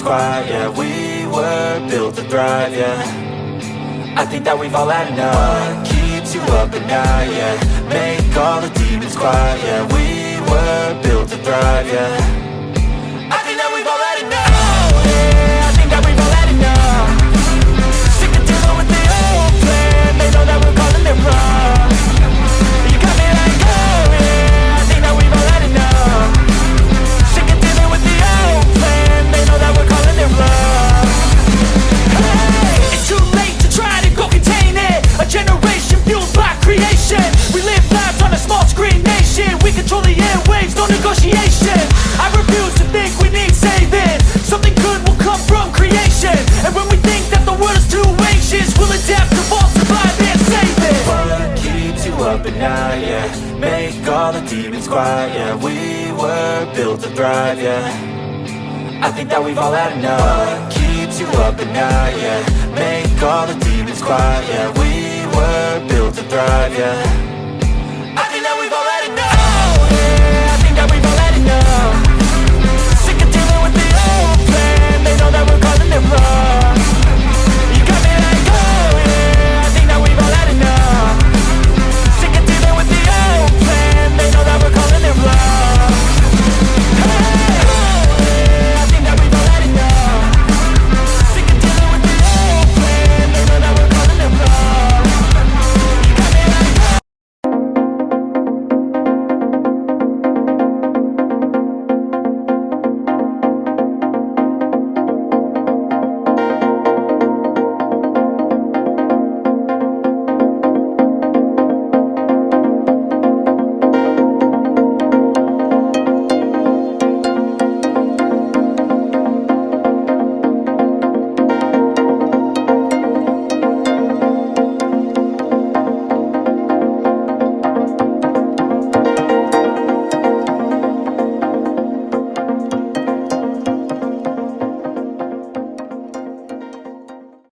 quiet, yeah. We were built to thrive, yeah. I think that we've all had enough. What keeps you up at night, yeah? Make all the demons quiet, yeah. We were built to thrive, yeah. I think that we've all had enough. Oh, yeah, I think that we've all had enough. Sick of dealing with the old plan. They know that we're calling it wrong. You got me like, oh yeah, I think that we've all had enough. Sick of dealing with the old plan. They know that we're calling it wrong. Hey, it's too late to try to go contain it. A generation fueled by creation. We live lives on a small screen nation. We control the airwaves, no negotiation. I refuse to think we need saving. Something good will come from creation. And when we think that the world is too anxious, we'll adapt, evolve, survive and save it. What keeps you up at night, yeah? Make all the demons quiet, yeah. We were built to thrive, yeah. I think that we've all had enough. What keeps you up at night, yeah? Make all the demons quiet, yeah. We were built to thrive, yeah. I think that we've all had enough. Oh, yeah, I think that we've all had enough. Sick of dealing with the old plan. They know that we're calling it wrong.